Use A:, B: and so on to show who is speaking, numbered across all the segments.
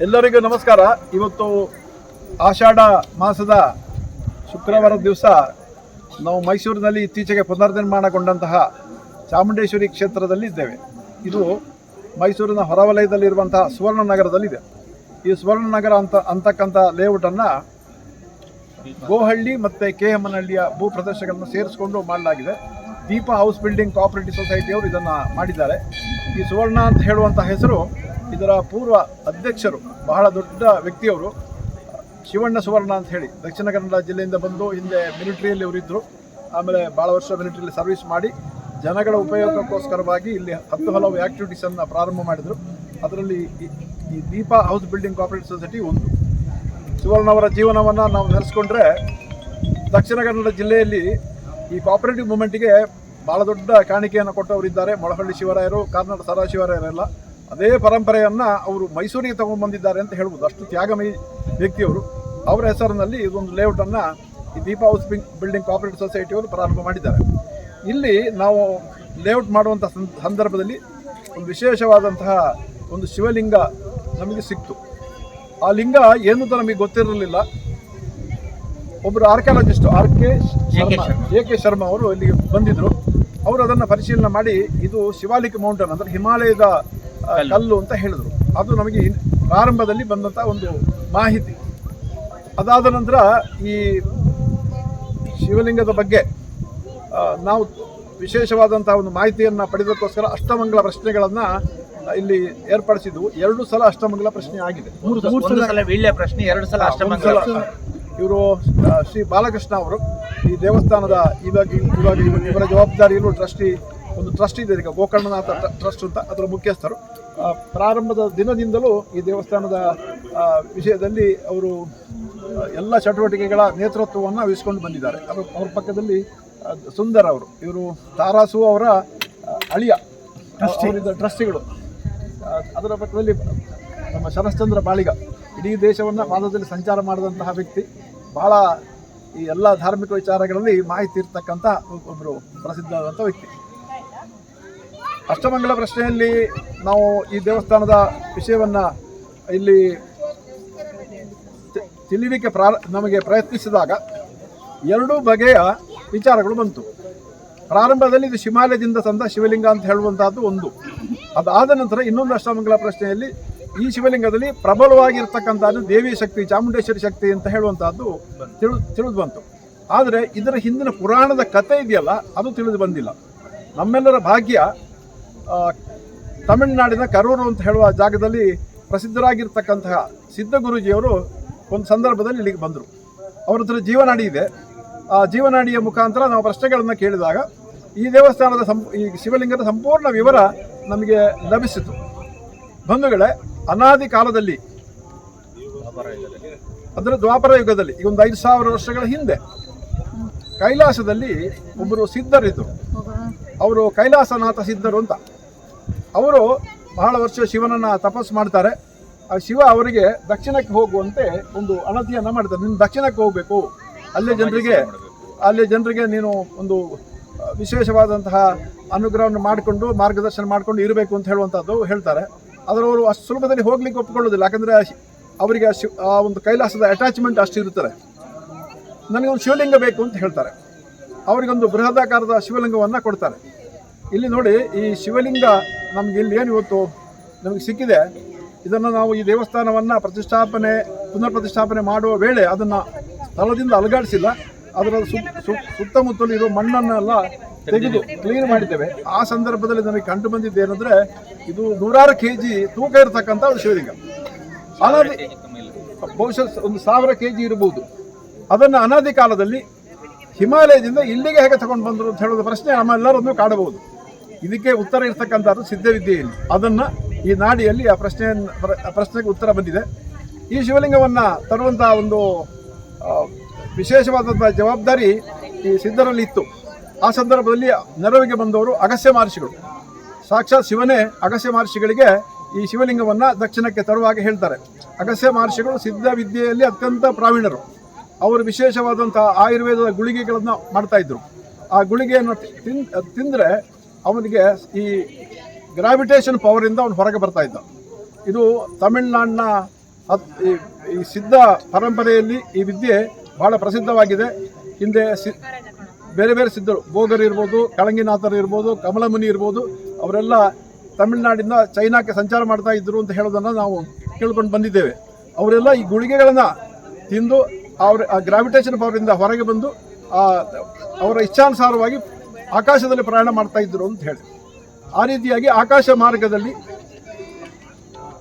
A: ಎಲ್ಲರಿಗೂ ನಮಸ್ಕಾರ. ಇವತ್ತು ಆಷಾಢ ಮಾಸದ ಶುಕ್ರವಾರದ ದಿವಸ ನಾವು ಮೈಸೂರಿನಲ್ಲಿ ಇತ್ತೀಚೆಗೆ ಪುನರ್ನಿರ್ಮಾಣಗೊಂಡಂತಹ ಚಾಮುಂಡೇಶ್ವರಿ ಕ್ಷೇತ್ರದಲ್ಲಿ ಇದ್ದೇವೆ. ಇದು ಮೈಸೂರಿನ ಹೊರವಲಯದಲ್ಲಿರುವಂತಹ ಸುವರ್ಣನಗರದಲ್ಲಿದೆ. ಈ ಸುವರ್ಣನಗರ ಅಂತಕ್ಕಂಥ ಲೇಔಟನ್ನು ಗೋಹಳ್ಳಿ ಮತ್ತು ಕೆಎಮ್ಮನಹಳ್ಳಿಯ ಭೂ ಪ್ರದೇಶಗಳನ್ನು ಸೇರಿಸಿಕೊಂಡು ಮಾಡಲಾಗಿದೆ. ದೀಪ ಹೌಸ್ ಬಿಲ್ಡಿಂಗ್ ಕೋಆಪರೇಟಿವ್ ಸೊಸೈಟಿಯವರು ಇದನ್ನು ಮಾಡಿದ್ದಾರೆ. ಈ ಸುವರ್ಣ ಅಂತ ಹೇಳುವಂಥ ಹೆಸರು ಇದರ ಪೂರ್ವ ಅಧ್ಯಕ್ಷರು, ಬಹಳ ದೊಡ್ಡ ವ್ಯಕ್ತಿಯವರು, ಶಿವಣ್ಣ ಸುವರ್ಣ ಅಂತ ಹೇಳಿ ದಕ್ಷಿಣ ಕನ್ನಡ ಜಿಲ್ಲೆಯಿಂದ ಬಂದು ಹಿಂದೆ ಮಿಲಿಟರಿಯಲ್ಲಿ ಅವರಿದ್ದರು. ಆಮೇಲೆ ಭಾಳ ವರ್ಷ ಮಿಲಿಟರಿಯಲ್ಲಿ ಸರ್ವಿಸ್ ಮಾಡಿ ಜನಗಳ ಉಪಯೋಗಕ್ಕೋಸ್ಕರವಾಗಿ ಇಲ್ಲಿ ಹಲವು ಆ್ಯಕ್ಟಿವಿಟೀಸನ್ನು ಪ್ರಾರಂಭ ಮಾಡಿದರು. ಅದರಲ್ಲಿ ಈ ದೀಪ ಹೌಸ್ ಬಿಲ್ಡಿಂಗ್ ಕೋಆಪರೇಟಿವ್ ಸೊಸೈಟಿ ಒಂದು. ಸುವರ್ಣ ಅವರ ಜೀವನವನ್ನು ನಾವು ನೆನೆಸ್ಕೊಂಡ್ರೆ ದಕ್ಷಿಣ ಕನ್ನಡ ಜಿಲ್ಲೆಯಲ್ಲಿ ಈ ಕೋಆಪರೇಟಿವ್ ಮೂವ್ಮೆಂಟಿಗೆ ಭಾಳ ದೊಡ್ಡ ಕಾಣಿಕೆಯನ್ನು ಕೊಟ್ಟವರಿದ್ದಾರೆ. ಮೊಳಹಳ್ಳಿ ಶಿವರಾಯರು, ಕಾರ್ನಾಡ ಸದಾಶಿವರಾಯರೆಲ್ಲ ಅದೇ ಪರಂಪರೆಯನ್ನು ಅವರು ಮೈಸೂರಿಗೆ ತಗೊಂಡ್ಬಂದಿದ್ದಾರೆ ಅಂತ ಹೇಳ್ಬೋದು. ಅಷ್ಟು ತ್ಯಾಗಮಯಿ ವ್ಯಕ್ತಿಯವರು. ಅವರ ಹೆಸರಿನಲ್ಲಿ ಇದೊಂದು ಲೇಔಟನ್ನು ಈ ದೀಪ ಹೌಸ್ ಬಿಲ್ಡಿಂಗ್ ಕೋಆಪರೇಟಿವ್ ಸೊಸೈಟಿಯವರು ಪ್ರಾರಂಭ ಮಾಡಿದ್ದಾರೆ. ಇಲ್ಲಿ ನಾವು ಲೇಔಟ್ ಮಾಡುವಂಥ ಸಂದರ್ಭದಲ್ಲಿ ಒಂದು ವಿಶೇಷವಾದಂತಹ ಒಂದು ಶಿವಲಿಂಗ ನಮಗೆ ಸಿಕ್ತು. ಆ ಲಿಂಗ ಏನು ಅಂತ ನಮಗೆ ಗೊತ್ತಿರಲಿಲ್ಲ. ಒಬ್ಬರು ಆರ್ಕಿಯಾಲಜಿಸ್ಟು ಜೆ.ಕೆ. ಶರ್ಮಾ ಅವರು ಇಲ್ಲಿಗೆ ಬಂದಿದ್ದರು. ಅವರು ಅದನ್ನು ಪರಿಶೀಲನೆ ಮಾಡಿ ಇದು ಶಿವಾಲಿಕ್ ಮೌಂಟನ್ ಅಂದರೆ ಹಿಮಾಲಯದ ಕಲ್ಲು ಅಂತ ಹೇಳಿದರು. ಅದು ನಮಗೆ ಪ್ರಾರಂಭದಲ್ಲಿ ಬಂದಂಥ ಒಂದು ಮಾಹಿತಿ. ಅದಾದ ನಂತರ ಈ ಶಿವಲಿಂಗದ ಬಗ್ಗೆ ನಾವು ವಿಶೇಷವಾದಂಥ ಒಂದು ಮಾಹಿತಿಯನ್ನು ಪಡೆದಕ್ಕೋಸ್ಕರ ಅಷ್ಟಮಂಗಲ ಪ್ರಶ್ನೆಗಳನ್ನು ಇಲ್ಲಿ ಏರ್ಪಡಿಸಿದ್ವು. 2 ಸಲ ಅಷ್ಟಮಂಗಲ ಪ್ರಶ್ನೆ ಆಗಿದೆ.
B: 3 ಸಲ ವೀಳ್ಯ ಪ್ರಶ್ನೆ, 2 ಸಲ ಅಷ್ಟಮಂಗಲ.
A: ಇವರು ಶ್ರೀ ಬಾಲಕೃಷ್ಣ ಅವರು ಈ ದೇವಸ್ಥಾನದ ಇವಾಗ ಇವರ ಜವಾಬ್ದಾರಿಯಲ್ಲೂ ಒಂದು ಟ್ರಸ್ಟ್ ಇದೆ ಈಗ, ಗೋಕರ್ಣನಾಥ ಟ್ರಸ್ಟ್ ಅಂತ, ಅದರ ಮುಖ್ಯಸ್ಥರು. ಪ್ರಾರಂಭದ ದಿನದಿಂದಲೂ ಈ ದೇವಸ್ಥಾನದ ವಿಷಯದಲ್ಲಿ ಅವರು ಎಲ್ಲ ಚಟುವಟಿಕೆಗಳ ನೇತೃತ್ವವನ್ನು ವಹಿಸಿಕೊಂಡು ಬಂದಿದ್ದಾರೆ. ಅವ್ರ ಪಕ್ಕದಲ್ಲಿ ಸುಂದರ್ ಅವರು, ಇವರು ತಾರಾಸು ಅವರ ಅಳಿಯ, ಟ್ರಸ್ಟಿಗಳು. ಅದರ ಪಕ್ಕದಲ್ಲಿ ನಮ್ಮ ಶರಶ್ಚಂದ್ರ ಬಾಳಿಗ, ಇಡೀ ದೇಶವನ್ನು ಪಾದದಲ್ಲಿ ಸಂಚಾರ ಮಾಡಿದಂತಹ ವ್ಯಕ್ತಿ, ಬಹಳ ಈ ಎಲ್ಲ ಧಾರ್ಮಿಕ ವಿಚಾರಗಳಲ್ಲಿ ಮಾಹಿತಿ ಇರ್ತಕ್ಕಂಥ ಒಬ್ಬರು ಪ್ರಸಿದ್ಧವಾದಂಥ ವ್ಯಕ್ತಿ. ಅಷ್ಟಮಂಗಲ ಪ್ರಶ್ನೆಯಲ್ಲಿ ನಾವು ಈ ದೇವಸ್ಥಾನದ ವಿಷಯವನ್ನು ಇಲ್ಲಿ ತಿಳಿಲಿಕ್ಕೆ ನಮಗೆ ಪ್ರಯತ್ನಿಸಿದಾಗ 2 ಬಗೆಯ ವಿಚಾರಗಳು ಬಂತು. ಪ್ರಾರಂಭದಲ್ಲಿ ಇದು ಹಿಮಾಲಯದಿಂದ ತಂದ ಶಿವಲಿಂಗ ಅಂತ ಹೇಳುವಂಥದ್ದು ಒಂದು. ಅದಾದ ನಂತರ ಇನ್ನೊಂದು ಅಷ್ಟಮಂಗಲ ಪ್ರಶ್ನೆಯಲ್ಲಿ ಈ ಶಿವಲಿಂಗದಲ್ಲಿ ಪ್ರಬಲವಾಗಿರ್ತಕ್ಕಂಥದ್ದು ದೇವಿ ಶಕ್ತಿ, ಚಾಮುಂಡೇಶ್ವರಿ ಶಕ್ತಿ ಅಂತ ಹೇಳುವಂಥದ್ದು ತಿಳಿದು ಬಂತು. ಆದರೆ ಇದರ ಹಿಂದಿನ ಪುರಾಣದ ಕಥೆ ಇದೆಯಲ್ಲ, ಅದು ತಿಳಿದು ಬಂದಿಲ್ಲ. ನಮ್ಮೆಲ್ಲರ ಭಾಗ್ಯ ತಮಿಳುನಾಡಿನ ಕರೂರು ಅಂತ ಹೇಳುವ ಜಾಗದಲ್ಲಿ ಪ್ರಸಿದ್ಧರಾಗಿರ್ತಕ್ಕಂತಹ ಸಿದ್ಧ ಗುರೂಜಿಯವರು ಒಂದು ಸಂದರ್ಭದಲ್ಲಿ ಇಲ್ಲಿಗೆ ಬಂದರು. ಅವ್ರ ಹತ್ರ ಜೀವನಾಡಿ ಇದೆ. ಆ ಜೀವನಾಡಿಯ ಮುಖಾಂತರ ನಾವು ಪ್ರಶ್ನೆಗಳನ್ನು ಕೇಳಿದಾಗ ಈ ದೇವಸ್ಥಾನದ ಈ ಶಿವಲಿಂಗದ ಸಂಪೂರ್ಣ ವಿವರ ನಮಗೆ ಲಭಿಸಿತು. ಬಂಧುಗಳೇ, ಅನಾದಿ ಕಾಲದಲ್ಲಿ, ಅದರ ದ್ವಾಪರ ಯುಗದಲ್ಲಿ, ಈಗ ಒಂದು 5000 ವರ್ಷಗಳ ಹಿಂದೆ ಕೈಲಾಸದಲ್ಲಿ ಒಬ್ಬರು ಸಿದ್ಧರಿದ್ದರು. ಅವರು ಕೈಲಾಸನಾಥ ಸಿದ್ಧರು ಅಂತ. ಅವರು ಬಹಳ ವರ್ಷ ಶಿವನನ್ನು ತಪಸ್ಸು ಮಾಡ್ತಾರೆ. ಆ ಶಿವ ಅವರಿಗೆ ದಕ್ಷಿಣಕ್ಕೆ ಹೋಗುವಂತೆ ಒಂದು ಅಣತಿಯನ್ನು ಮಾಡ್ತಾರೆ. ನೀನು ದಕ್ಷಿಣಕ್ಕೆ ಹೋಗಬೇಕು, ಅಲ್ಲೇ ಜನರಿಗೆ ನೀನು ಒಂದು ವಿಶೇಷವಾದಂತಹ ಅನುಗ್ರಹವನ್ನು ಮಾಡಿಕೊಂಡು ಮಾರ್ಗದರ್ಶನ ಮಾಡಿಕೊಂಡು ಇರಬೇಕು ಅಂತ ಹೇಳುವಂಥದ್ದು ಹೇಳ್ತಾರೆ. ಅದರವರು ಅಷ್ಟು ಸುಲಭದಲ್ಲಿ ಹೋಗ್ಲಿಕ್ಕೆ ಒಪ್ಪಿಕೊಳ್ಳೋದಿಲ್ಲ. ಯಾಕಂದರೆ ಅವರಿಗೆ ಆ ಒಂದು ಕೈಲಾಸದ ಅಟ್ಯಾಚ್ಮೆಂಟ್ ಅಷ್ಟು ಇರುತ್ತದೆ. ನನಗೊಂದು ಶಿವಲಿಂಗ ಬೇಕು ಅಂತ ಹೇಳ್ತಾರೆ. ಅವರಿಗೊಂದು ಬೃಹದಾಕಾರದ ಶಿವಲಿಂಗವನ್ನು ಕೊಡ್ತಾರೆ. ಇಲ್ಲಿ ನೋಡಿ, ಈ ಶಿವಲಿಂಗ ನಮ್ಗೆ ಇಲ್ಲಿ ಏನು ಇವತ್ತು ನಮಗೆ ಸಿಕ್ಕಿದೆ, ಇದನ್ನು ನಾವು ಈ ದೇವಸ್ಥಾನವನ್ನು ಪುನರ್ ಪ್ರತಿಷ್ಠಾಪನೆ ಮಾಡುವ ವೇಳೆ ಅದನ್ನು ಸ್ಥಳದಿಂದ ಅಲುಗಾಡಿಸಿಲ್ಲ. ಅದರ ಸುತ್ತಮುತ್ತಲು ಇರೋ ಮಣ್ಣನ್ನೆಲ್ಲ ತೆಗೆದು ಕ್ಲೀನ್ ಮಾಡಿದ್ದೇವೆ. ಆ ಸಂದರ್ಭದಲ್ಲಿ ನಮಗೆ ಕಂಡು ಬಂದಿದ್ದು ಏನಂದರೆ, ಇದು 100 kg ತೂಕ ಇರತಕ್ಕಂಥ ಒಂದು ಶಿವಲಿಂಗ. ಅನಾದಿ ಬಹುಶಃ ಒಂದು 1000 kg ಇರಬಹುದು. ಅದನ್ನು ಅನಾದಿ ಕಾಲದಲ್ಲಿ ಹಿಮಾಲಯದಿಂದ ಇಲ್ಲಿಗೆ ಹೇಗೆ ತಗೊಂಡು ಬಂದರು ಅಂತ ಹೇಳೋದು ಪ್ರಶ್ನೆ ನಮ್ಮೆಲ್ಲರನ್ನು ಕಾಡಬಹುದು. ಇದಕ್ಕೆ ಉತ್ತರ ಇರ್ತಕ್ಕಂಥದ್ದು ಸಿದ್ಧವಿದ್ಯೆಯಲ್ಲಿ. ಅದನ್ನು ಈ ನಾಡಿಯಲ್ಲಿ ಆ ಪ್ರಶ್ನೆಗೆ ಉತ್ತರ ಬಂದಿದೆ. ಈ ಶಿವಲಿಂಗವನ್ನು ತರುವಂಥ ಒಂದು ವಿಶೇಷವಾದಂಥ ಜವಾಬ್ದಾರಿ ಈ ಸಿದ್ಧರಲ್ಲಿ ಇತ್ತು. ಆ ಸಂದರ್ಭದಲ್ಲಿ ನೆರವಿಗೆ ಬಂದವರು ಅಗಸ್ತ್ಯ ಮಹರ್ಷಿಗಳು. ಸಾಕ್ಷಾತ್ ಶಿವನೇ ಅಗಸ್ತ್ಯ ಮಹರ್ಷಿಗಳಿಗೆ ಈ ಶಿವಲಿಂಗವನ್ನು ದಕ್ಷಿಣಕ್ಕೆ ತರುವಾಗ ಹೇಳ್ತಾರೆ. ಅಗಸ್ತ್ಯ ಮಹರ್ಷಿಗಳು ಸಿದ್ಧ ವಿದ್ಯೆಯಲ್ಲಿ ಅತ್ಯಂತ ಪ್ರಾವೀಣರು. ಅವರು ವಿಶೇಷವಾದಂಥ ಆಯುರ್ವೇದದ ಗುಳಿಗೆಗಳನ್ನು ಮಾಡ್ತಾಯಿದ್ರು. ಆ ಗುಳಿಗೆಯನ್ನು ತಿಂದರೆ ಅವನಿಗೆ ಈ ಗ್ರಾವಿಟೇಷನ್ ಪವರಿಂದ ಅವನು ಹೊರಗೆ ಬರ್ತಾ ಇದ್ದ. ಇದು ತಮಿಳುನಾಡಿನ ಈ ಸಿದ್ಧ ಪರಂಪರೆಯಲ್ಲಿ ಈ ವಿದ್ಯೆ ಬಹಳ ಪ್ರಸಿದ್ಧವಾಗಿದೆ. ಹಿಂದೆ ಬೇರೆ ಬೇರೆ ಸಿದ್ಧರು, ಭೋಗರು ಇರ್ಬೋದು, ಕಳಂಗಿನಾಥರು ಇರ್ಬೋದು, ಕಮಲಮುನಿ ಇರ್ಬೋದು, ಅವರೆಲ್ಲ ತಮಿಳುನಾಡಿಂದ ಚೈನಾಕ್ಕೆ ಸಂಚಾರ ಮಾಡ್ತಾ ಇದ್ದರು ಅಂತ ಹೇಳೋದನ್ನು ನಾವು ಕೇಳ್ಕೊಂಡು ಬಂದಿದ್ದೇವೆ. ಅವರೆಲ್ಲ ಈ ಗುಳಿಗೆಗಳನ್ನು ತಿಂದು ಆ ಗ್ರಾವಿಟೇಷನ್ ಪವರಿಂದ ಹೊರಗೆ ಬಂದು ಅವರ ಇಚ್ಛಾನುಸಾರವಾಗಿ ಆಕಾಶದಲ್ಲಿ ಪ್ರಯಾಣ ಮಾಡ್ತಾ ಇದ್ದರು ಅಂತ ಹೇಳಿ, ಆ ರೀತಿಯಾಗಿ ಆಕಾಶ ಮಾರ್ಗದಲ್ಲಿ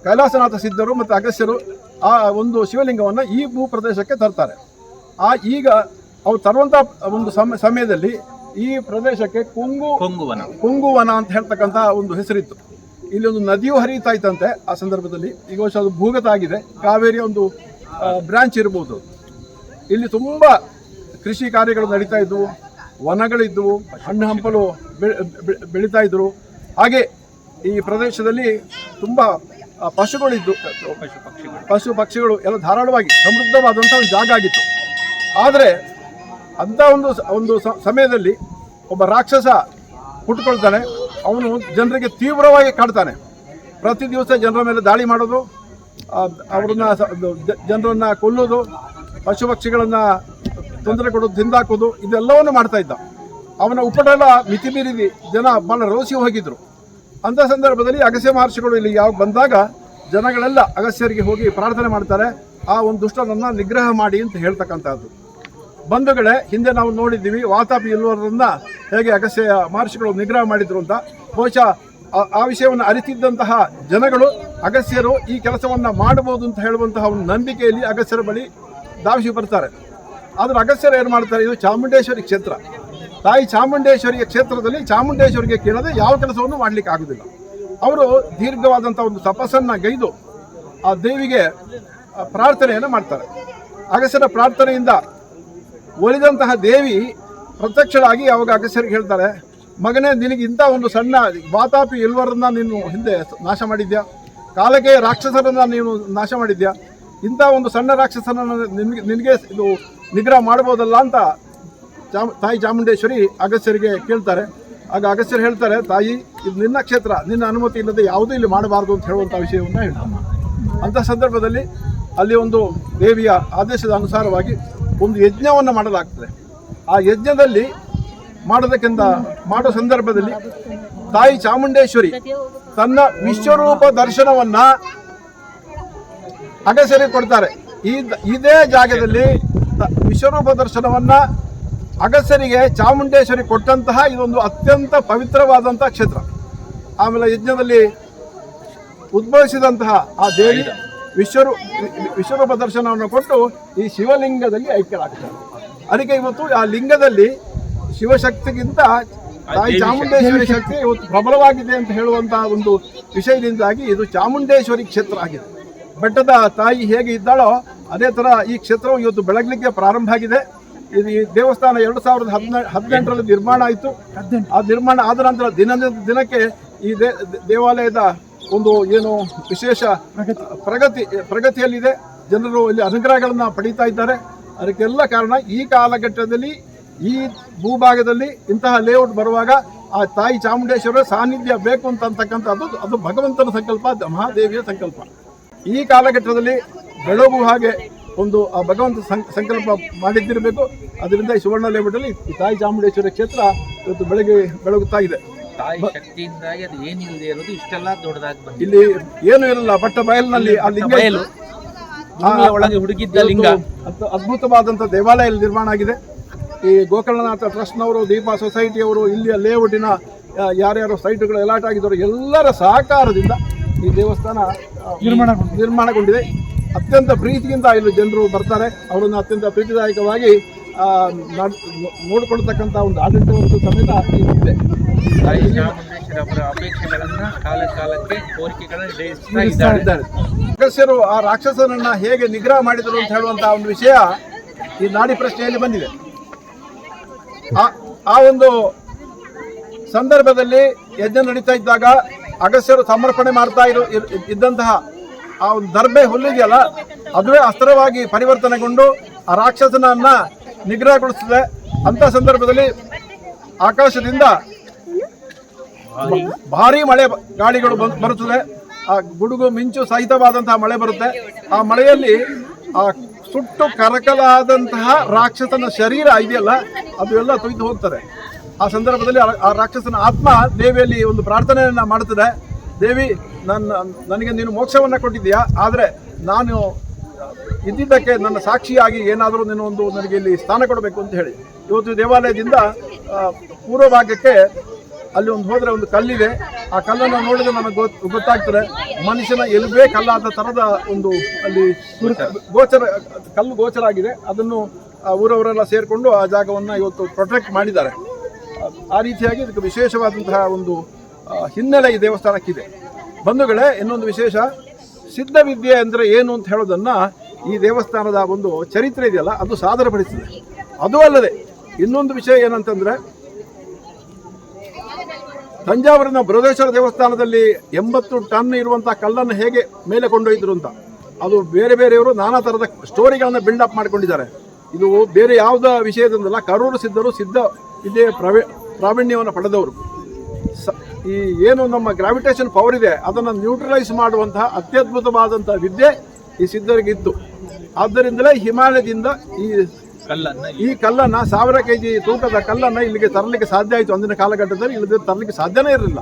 A: ಕೈಲಾಸನಾಥ ಸಿದ್ಧರು ಮತ್ತು ಅಗಸ್ತ್ಯರು ಆ ಒಂದು ಶಿವಲಿಂಗವನ್ನು ಈ ಭೂ ಪ್ರದೇಶಕ್ಕೆ ತರ್ತಾರೆ. ಈಗ ಅವ್ರು ತರುವಂಥ ಒಂದು ಸಮಯದಲ್ಲಿ ಈ ಪ್ರದೇಶಕ್ಕೆ ಕುಂಗುವನ ಅಂತ ಹೇಳ್ತಕ್ಕಂಥ ಒಂದು ಹೆಸರಿತ್ತು. ಇಲ್ಲಿ ಒಂದು ನದಿಯೂ ಹರಿಯುತ್ತಾ ಇತ್ತಂತೆ ಆ ಸಂದರ್ಭದಲ್ಲಿ. ಈಗ ವರ್ಷ ಅದು ಭೂಗತ ಆಗಿದೆ, ಕಾವೇರಿಯ ಒಂದು ಬ್ರಾಂಚ್ ಇರ್ಬೋದು. ಇಲ್ಲಿ ತುಂಬ ಕೃಷಿ ಕಾರ್ಯಗಳು ನಡೀತಾ ಇದ್ದವು, ವನಗಳಿದ್ದವು, ಹಣ್ಣು ಹಂಪಲು ಬೆಳೀತಾ ಇದ್ದರು. ಹಾಗೆ ಈ ಪ್ರದೇಶದಲ್ಲಿ ತುಂಬ ಪಶುಗಳಿದ್ದು, ಪಶು ಪಕ್ಷಿಗಳು ಎಲ್ಲ ಧಾರಾಳವಾಗಿ ಸಮೃದ್ಧವಾದಂಥ ಒಂದು ಜಾಗ ಆಗಿತ್ತು. ಆದರೆ ಅಂಥ ಒಂದು ಸಮಯದಲ್ಲಿ ಒಬ್ಬ ರಾಕ್ಷಸ ಹುಟ್ಟುಕೊಳ್ತಾನೆ. ಅವನು ಜನರಿಗೆ ತೀವ್ರವಾಗಿ ಕಾಡ್ತಾನೆ. ಪ್ರತಿ ದಿವಸ ಜನರ ಮೇಲೆ ದಾಳಿ ಮಾಡೋದು, ಜನರನ್ನು ಕೊಲ್ಲೋದು, ಪಶು ಪಕ್ಷಿಗಳನ್ನು ತೊಂದರೆ ಕೊಡೋದು, ತಿಂದಾಕೋದು, ಇದೆಲ್ಲವನ್ನು ಮಾಡ್ತಾ ಇದ್ದ. ಅವನ ಉಪಟಳ ಮಿತಿಮೀರಿ ಜನ ಭಾಳ ರೋಸಿ ಹೋಗಿದ್ರು. ಅಂಥ ಸಂದರ್ಭದಲ್ಲಿ ಅಗಸ್ತ್ಯ ಮಹರ್ಷಿಗಳು ಇಲ್ಲಿ ಯಾವಾಗ ಬಂದಾಗ ಜನಗಳೆಲ್ಲ ಅಗಸ್ತ್ಯರಿಗೆ ಹೋಗಿ ಪ್ರಾರ್ಥನೆ ಮಾಡ್ತಾರೆ, ಆ ಒಂದು ದುಷ್ಟನನ್ನು ನಿಗ್ರಹ ಮಾಡಿ ಅಂತ ಹೇಳ್ತಕ್ಕಂಥದ್ದು. ಬಂಧುಗಳೇ, ಹಿಂದೆ ನಾವು ನೋಡಿದ್ದೀವಿ ವಾತಾಪಿ ಎಲ್ಲವರನ್ನ ಹೇಗೆ ಅಗಸ್ತ್ಯ ಮಹರ್ಷಿಗಳು ನಿಗ್ರಹ ಮಾಡಿದ್ರು ಅಂತ. ಬಹುಶಃ ಆ ವಿಷಯವನ್ನು ಅರಿತಿದ್ದಂತಹ ಜನಗಳು ಅಗಸ್ತ್ಯರು ಈ ಕೆಲಸವನ್ನು ಮಾಡಬಹುದು ಅಂತ ಹೇಳುವಂತಹ ಒಂದು ನಂಬಿಕೆಯಲ್ಲಿ ಅಗಸ್ತ್ಯರ ಬಳಿ ಧಾವಿಸಿ ಬರ್ತಾರೆ. ಆದರೆ ಅಗಸ್ತ್ಯರು ಏನು ಮಾಡ್ತಾರೆ, ಇದು ಚಾಮುಂಡೇಶ್ವರಿ ಕ್ಷೇತ್ರ, ತಾಯಿ ಚಾಮುಂಡೇಶ್ವರಿಯ ಕ್ಷೇತ್ರದಲ್ಲಿ ಚಾಮುಂಡೇಶ್ವರಿಗೆ ಕೇಳದೆ ಯಾವ ಕೆಲಸವನ್ನು ಮಾಡಲಿಕ್ಕೆ ಆಗುವುದಿಲ್ಲ. ಅವರು ದೀರ್ಘವಾದಂಥ ಒಂದು ತಪಸ್ಸನ್ನು ಗೈದು ಆ ದೇವಿಗೆ ಪ್ರಾರ್ಥನೆಯನ್ನು ಮಾಡ್ತಾರೆ. ಅಗಸ್ತ್ಯರ ಪ್ರಾರ್ಥನೆಯಿಂದ ಒಲಿದಂತಹ ದೇವಿ ಪ್ರತ್ಯಕ್ಷಳಾಗಿ ಅವಾಗ ಅಗಸ್ತ್ಯರಿಗೆ ಹೇಳ್ತಾರೆ, ಮಗನೇ, ನಿನಗೆ ಇಂಥ ಒಂದು ಸಣ್ಣ ವಾತಾಪಿ ಎಲ್ಲವರನ್ನ ನೀನು ಹಿಂದೆ ನಾಶ ಮಾಡಿದ್ಯಾ, ಕಾಲಕ್ಕೆ ರಾಕ್ಷಸರನ್ನು ನೀನು ನಾಶ ಮಾಡಿದ್ಯಾ, ಇಂಥ ಒಂದು ಸಣ್ಣ ರಾಕ್ಷಸನನ್ನು ನಿನಗೆ ಇದು ನಿಗ್ರಹ ಮಾಡ್ಬೋದಲ್ಲ ಅಂತ ತಾಯಿ ಚಾಮುಂಡೇಶ್ವರಿ ಅಗಸ್ತ್ಯರಿಗೆ ಕೇಳ್ತಾರೆ. ಆಗ ಅಗಸ್ತ್ಯರು ಹೇಳ್ತಾರೆ, ತಾಯಿ, ಇದು ನಿನ್ನ ಕ್ಷೇತ್ರ, ನಿನ್ನ ಅನುಮತಿ ಇಲ್ಲದೆ ಯಾವುದೂ ಇಲ್ಲಿ ಮಾಡಬಾರ್ದು ಅಂತ ಹೇಳುವಂಥ ವಿಷಯವನ್ನು ಹೇಳ್ತಾರೆ. ಅಂಥ ಸಂದರ್ಭದಲ್ಲಿ ಅಲ್ಲಿ ಒಂದು ದೇವಿಯ ಆದೇಶದ ಅನುಸಾರವಾಗಿ ಒಂದು ಯಜ್ಞವನ್ನು ಮಾಡಲಾಗ್ತದೆ. ಆ ಯಜ್ಞದಲ್ಲಿ ಮಾಡೋ ಸಂದರ್ಭದಲ್ಲಿ ತಾಯಿ ಚಾಮುಂಡೇಶ್ವರಿ ತನ್ನ ವಿಶ್ವರೂಪ ದರ್ಶನವನ್ನ ಅಗಸ್ತ್ಯರಿಗೆ ಕೊಡ್ತಾರೆ. ಇದೇ ಜಾಗದಲ್ಲಿ ವಿಶ್ವರೂಪ ದರ್ಶನವನ್ನ ಅಗಸ್ತ್ಯರಿಗೆ ಚಾಮುಂಡೇಶ್ವರಿ ಕೊಟ್ಟಂತಹ ಇದೊಂದು ಅತ್ಯಂತ ಪವಿತ್ರವಾದಂತಹ ಕ್ಷೇತ್ರ. ಆಮೇಲೆ ಯಜ್ಞದಲ್ಲಿ ಉದ್ಭವಿಸಿದಂತಹ ಆ ದೇವಿ ವಿಶ್ವರೂಪ ದರ್ಶನವನ್ನು ಕೊಟ್ಟು ಈ ಶಿವಲಿಂಗದಲ್ಲಿ ಐಕ್ಯರಾಗ್ತಾರೆ. ಅದಕ್ಕೆ ಇವತ್ತು ಆ ಲಿಂಗದಲ್ಲಿ ಶಿವಶಕ್ತಿಗಿಂತ ತಾಯಿ ಚಾಮುಂಡೇಶ್ವರಿ ಶಕ್ತಿ ಇವತ್ತು ಪ್ರಬಲವಾಗಿದೆ ಅಂತ ಹೇಳುವಂತಹ ಒಂದು ವಿಷಯದಿಂದಾಗಿ ಇದು ಚಾಮುಂಡೇಶ್ವರಿ ಕ್ಷೇತ್ರ ಆಗಿದೆ. ಬೆಟ್ಟದ ತಾಯಿ ಹೇಗೆ ಇದ್ದಾಳೋ ಅದೇ ಥರ ಈ ಕ್ಷೇತ್ರವು ಇವತ್ತು ಬೆಳಗಲಿಕ್ಕೆ ಪ್ರಾರಂಭ ಆಗಿದೆ. ಇದು ಈ ದೇವಸ್ಥಾನ 2018ರಲ್ಲಿ ನಿರ್ಮಾಣ ಆಯಿತು. ಆ ನಿರ್ಮಾಣ ಆದ ನಂತರ ದಿನಕ್ಕೆ ಈ ದೇವಾಲಯದ ಒಂದು ಏನು ವಿಶೇಷ ಪ್ರಗತಿಯಲ್ಲಿದೆ. ಜನರು ಇಲ್ಲಿ ಅನುಗ್ರಹಗಳನ್ನು ಪಡೀತಾ ಇದ್ದಾರೆ. ಅದಕ್ಕೆಲ್ಲ ಕಾರಣ ಈ ಕಾಲಘಟ್ಟದಲ್ಲಿ ಈ ಭೂಭಾಗದಲ್ಲಿ ಇಂತಹ ಲೇಔಟ್ ಬರುವಾಗ ಆ ತಾಯಿ ಚಾಮುಂಡೇಶ್ವರ ಸಾನ್ನಿಧ್ಯ ಬೇಕು ಅಂತಕ್ಕಂಥದ್ದು ಅದು ಭಗವಂತನ ಸಂಕಲ್ಪ, ಮಹಾದೇವಿಯ ಸಂಕಲ್ಪ. ಈ ಕಾಲಘಟ್ಟದಲ್ಲಿ ಬೆಳಗು ಹಾಗೆ ಒಂದು ಆ ಭಗವಂತ ಸಂಕಲ್ಪ ಮಾಡಿದ್ದಿರಬೇಕು. ಅದರಿಂದ ಈ ಸುವರ್ಣ ಲೇಔಟಲ್ಲಿ ಈ ತಾಯಿ ಚಾಮುಂಡೇಶ್ವರಿ ಕ್ಷೇತ್ರ ಇವತ್ತು ಬೆಳಗುತ್ತಾ ಇದೆ.
B: ಶಕ್ತಿಯಿಂದಾಗಿ ಅದು ಏನಿಲ್ಲದೆ ಇರೋದು ಇಷ್ಟೆಲ್ಲ ದೊಡ್ಡದಾಗಿ ಬಂದಿದೆ.
A: ಇಲ್ಲಿ ಏನು ಇರಲ್ಲ, ಬಟ್ಟ ಬಯಲಿನಲ್ಲಿ ಆ ಲಿಂಗ
B: ಒಳಗೆ ಹುಡುಗಿದ್ದ ಲಿಂಗ
A: ಅದ್ಭುತವಾದಂಥ ದೇವಾಲಯ ಇಲ್ಲಿ ನಿರ್ಮಾಣ ಆಗಿದೆ. ಈ ಗೋಕರ್ಣನಾಥ ಟ್ರಸ್ಟ್ನವರು, ದೀಪಾ ಸೊಸೈಟಿಯವರು, ಇಲ್ಲಿಯ ಲೇಔಟಿನ ಯಾರ್ಯಾರು ಸೈಟ್ಗಳು ಅಲಾಟ್ ಆಗಿದ್ದರು ಎಲ್ಲರ ಸಹಕಾರದಿಂದ ಈ ದೇವಸ್ಥಾನ ನಿರ್ಮಾಣಗೊಂಡಿದೆ. ಅತ್ಯಂತ ಪ್ರೀತಿಯಿಂದ ಇಲ್ಲಿ ಜನರು ಬರ್ತಾರೆ. ಅವರನ್ನು ಅತ್ಯಂತ ಪ್ರೀತಿದಾಯಕವಾಗಿ ನೋಡಿಕೊಳ್ತಕ್ಕಂಥ ಒಂದು ಆಡಳಿತವಂತೂ ಸಮೇತ ಇದೆ.
B: ಅಪೇಕ್ಷೆಗಳನ್ನ ಕಾಲಕ್ಕೆ
A: ಇದ್ದಾರೆ. ಅಗಸ್ತ್ಯರು ಆ ರಾಕ್ಷಸನನ್ನ ಹೇಗೆ ನಿಗ್ರಹ ಮಾಡಿದರು ಅಂತ ಹೇಳುವಂತಹ ಒಂದು ವಿಷಯ ಈ ನಾಡಿ ಪ್ರಶ್ನೆಯಲ್ಲಿ ಬಂದಿದೆ. ಆ ಒಂದು ಸಂದರ್ಭದಲ್ಲಿ ಯಜ್ಞ ನಡೀತಾ ಇದ್ದಾಗ ಅಗಸ್ತ್ಯರು ಸಮರ್ಪಣೆ ಮಾಡ್ತಾ ಇದ್ದಂತಹ ಆ ಒಂದು ದರ್ಬೆ ಹುಲ್ಲಿದೆಯಲ್ಲ, ಅದುವೇ ಅಸ್ತ್ರವಾಗಿ ಪರಿವರ್ತನೆಗೊಂಡು ಆ ರಾಕ್ಷಸನನ್ನ ನಿಗ್ರಹಗೊಳಿಸುತ್ತದೆ. ಅಂತ ಸಂದರ್ಭದಲ್ಲಿ ಆಕಾಶದಿಂದ ಭಾರೀ ಮಳೆ ಗಾಳಿಗಳು ಬರುತ್ತದೆ. ಆ ಗುಡುಗು ಮಿಂಚು ಸಹಿತವಾದಂತಹ ಮಳೆ ಬರುತ್ತೆ. ಆ ಮಳೆಯಲ್ಲಿ ಆ ಸುಟ್ಟು ಕರಕಲಾದಂತಹ ರಾಕ್ಷಸನ ಶರೀರ ಇದೆಯಲ್ಲ ಅದು ಎಲ್ಲ ತೊಯ್ದು ಹೋಗ್ತದೆ. ಆ ಸಂದರ್ಭದಲ್ಲಿ ಆ ರಾಕ್ಷಸನ ಆತ್ಮ ದೇವಿಯಲ್ಲಿ ಒಂದು ಪ್ರಾರ್ಥನೆಯನ್ನ ಮಾಡುತ್ತದೆ. ದೇವಿ, ನನಗೆ ನೀನು ಮೋಕ್ಷವನ್ನ ಕೊಟ್ಟಿದ್ದೀಯಾ, ಆದರೆ ನಾನು ಇದ್ದಿದ್ದಕ್ಕೆ ನನ್ನ ಸಾಕ್ಷಿಯಾಗಿ ಏನಾದರೂ ನೀನು ನನಗೆ ಇಲ್ಲಿ ಸ್ಥಾನ ಕೊಡಬೇಕು ಅಂತ ಹೇಳಿ ಇವತ್ತು ದೇವಾಲಯದಿಂದ ಪೂರ್ವ ಭಾಗಕ್ಕೆ ಅಲ್ಲಿ ಹೋದರೆ ಒಂದು ಕಲ್ಲಿದೆ. ಆ ಕಲ್ಲನ್ನು ನೋಡಿದ್ರೆ ನಮಗೆ ಗೊತ್ತಾಗ್ತದೆ ಮನುಷ್ಯನ ಎಲುಬೇ ಕಲ್ಲಾದ ಥರದ ಒಂದು ಅಲ್ಲಿ ಕಲ್ಲು ಗೋಚರ ಆಗಿದೆ. ಅದನ್ನು ಊರವರೆಲ್ಲ ಸೇರಿಕೊಂಡು ಆ ಜಾಗವನ್ನು ಇವತ್ತು ಪ್ರೊಟೆಕ್ಟ್ ಮಾಡಿದ್ದಾರೆ. ಆ ರೀತಿಯಾಗಿ ಇದಕ್ಕೆ ವಿಶೇಷವಾದಂತಹ ಒಂದು ಹಿನ್ನೆಲೆ ಈ ದೇವಸ್ಥಾನಕ್ಕಿದೆ. ಬಂಧುಗಳೇ, ಇನ್ನೊಂದು ವಿಶೇಷ, ಸಿದ್ಧವಿದ್ಯೆ ಅಂದರೆ ಏನು ಅಂತ ಹೇಳೋದನ್ನು ಈ ದೇವಸ್ಥಾನದ ಒಂದು ಚರಿತ್ರೆ ಇದೆಯಲ್ಲ ಅದು ಸಾದರಪಡಿಸಿದೆ. ಅದು ಅಲ್ಲದೆ ಇನ್ನೊಂದು ವಿಷಯ ಏನಂತಂದರೆ, ತಂಜಾವೂರಿನ ಬೃಹದೇಶ್ವರ ದೇವಸ್ಥಾನದಲ್ಲಿ 80 ಟನ್ ಇರುವಂಥ ಕಲ್ಲನ್ನು ಹೇಗೆ ಮೇಲೆ ಕೊಂಡೊಯ್ದರು ಅಂತ ಅದು ಬೇರೆ ಬೇರೆಯವರು ನಾನಾ ಥರದ ಸ್ಟೋರಿಗಳನ್ನು ಬಿಲ್ಡಪ್ ಮಾಡ್ಕೊಂಡಿದ್ದಾರೆ. ಇದು ಬೇರೆ ಯಾವುದ ವಿಷಯದಿಂದಲ್ಲ, ಕರೂರು ಸಿದ್ಧರು ಸಿದ್ಧ ವಿದ್ಯೆಯ ಪ್ರಾವೀಣ್ಯವನ್ನು ಪಡೆದವರು. ಈ ಏನು ನಮ್ಮ ಗ್ರಾವಿಟೇಷನ್ ಪವರ್ ಇದೆ ಅದನ್ನು ನ್ಯೂಟ್ರಲೈಸ್ ಮಾಡುವಂತಹ ಅತ್ಯದ್ಭುತವಾದಂಥ ವಿದ್ಯೆ ಈ ಸಿದ್ಧರಿಗಿತ್ತು. ಆದ್ದರಿಂದಲೇ ಹಿಮಾಲಯದಿಂದ ಈ ಕಲ್ಲನ್ನು 1000 kg ತೂಕದ ಕಲ್ಲನ್ನು ಇಲ್ಲಿಗೆ ತರಲಿಕ್ಕೆ ಸಾಧ್ಯ ಆಯಿತು. ಅಂದಿನ ಕಾಲಘಟ್ಟದಲ್ಲಿ ಇಲ್ಲದೆ ತರಲಿಕ್ಕೆ ಸಾಧ್ಯನೇ ಇರಲಿಲ್ಲ.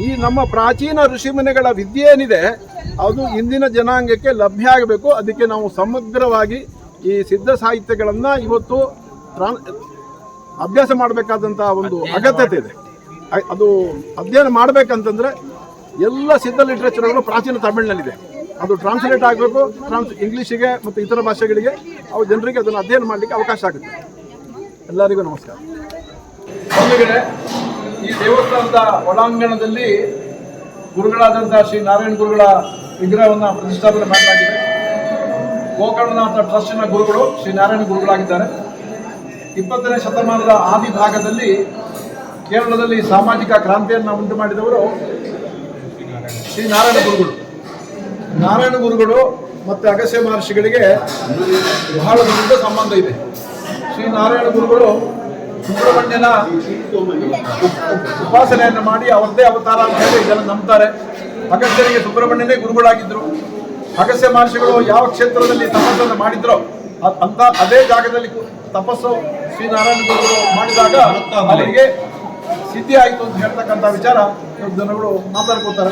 A: ಈ ನಮ್ಮ ಪ್ರಾಚೀನ ಋಷಿಮುನಿಗಳ ವಿದ್ಯೆ ಏನಿದೆ ಅದು ಇಂದಿನ ಜನಾಂಗಕ್ಕೆ ಲಭ್ಯ ಆಗಬೇಕು. ಅದಕ್ಕೆ ನಾವು ಸಮಗ್ರವಾಗಿ ಈ ಸಿದ್ಧ ಸಾಹಿತ್ಯಗಳನ್ನು ಇವತ್ತು ಅಭ್ಯಾಸ ಮಾಡಬೇಕಾದಂಥ ಒಂದು ಅಗತ್ಯತೆ ಇದೆ. ಅದು ಅಧ್ಯಯನ ಮಾಡಬೇಕಂತಂದರೆ ಎಲ್ಲ ಸಿದ್ಧ ಲಿಟ್ರೇಚರ್ಗಳು ಪ್ರಾಚೀನ ತಮಿಳಿನಲ್ಲಿದೆ. ಅದು ಟ್ರಾನ್ಸ್ಲೇಟ್ ಆಗಬೇಕು ಇಂಗ್ಲೀಷಿಗೆ ಮತ್ತು ಇತರ ಭಾಷೆಗಳಿಗೆ. ಅವು ಜನರಿಗೆ ಅದನ್ನು ಅಧ್ಯಯನ ಮಾಡಲಿಕ್ಕೆ ಅವಕಾಶ ಆಗುತ್ತೆ. ಎಲ್ಲರಿಗೂ ನಮಸ್ಕಾರ. ಬಂಧುಗಳೇ, ಈ ದೇವಸ್ಥಾನದ ಒಳಾಂಗಣದಲ್ಲಿ ಗುರುಗಳಾದಂಥ ಶ್ರೀ ನಾರಾಯಣ ಗುರುಗಳ ವಿಗ್ರಹವನ್ನು ಪ್ರತಿಷ್ಠಾಪನೆ ಮಾಡಲಾಗಿದೆ. ಗೋಕರ್ಣನಾಥ ಟ್ರಸ್ಟಿನ ಗುರುಗಳು ಶ್ರೀ ನಾರಾಯಣ ಗುರುಗಳಾಗಿದ್ದಾರೆ. 20ನೇ ಶತಮಾನದ ಆದಿ ಭಾಗದಲ್ಲಿ ಕೇರಳದಲ್ಲಿ ಸಾಮಾಜಿಕ ಕ್ರಾಂತಿಯನ್ನು ಉಂಟು ಮಾಡಿದವರು ಶ್ರೀ ನಾರಾಯಣ ಗುರುಗಳು. ನಾರಾಯಣ ಗುರುಗಳು ಮತ್ತು ಅಗಸ್ತ್ಯ ಮಹರ್ಷಿಗಳಿಗೆ ಬಹಳ ದೊಡ್ಡ ಸಂಬಂಧ ಇದೆ. ಶ್ರೀ ನಾರಾಯಣ ಗುರುಗಳು ಸುಬ್ರಹ್ಮಣ್ಯನ ಉಪಾಸನೆಯನ್ನು ಮಾಡಿ ಅವರದೇ ಅವತಾರ ಅಂತ ಹೇಳಿ ಇದನ್ನು ನಂಬ್ತಾರೆ. ಅಗಸ್ತ್ಯರಿಗೆ ಸುಬ್ರಹ್ಮಣ್ಯನೇ ಗುರುಗಳಾಗಿದ್ದರು. ಅಗಸ್ತ್ಯ ಮಹರ್ಷಿಗಳು ಯಾವ ಕ್ಷೇತ್ರದಲ್ಲಿ ತಪಸ್ಸನ್ನು ಮಾಡಿದ್ರೋ ಅದೇ ಜಾಗದಲ್ಲಿ ತಪಸ್ಸು ಶ್ರೀ ನಾರಾಯಣ ಗುರುಗಳು ಮಾಡಿದಾಗ ಅವರಿಗೆ ಸಿದ್ಧಿ ಆಯಿತು ಅಂತ ಹೇಳ್ತಕ್ಕಂಥ ವಿಚಾರ ಜನಗಳು ಮಾತಾಡ್ಕೋತಾರೆ.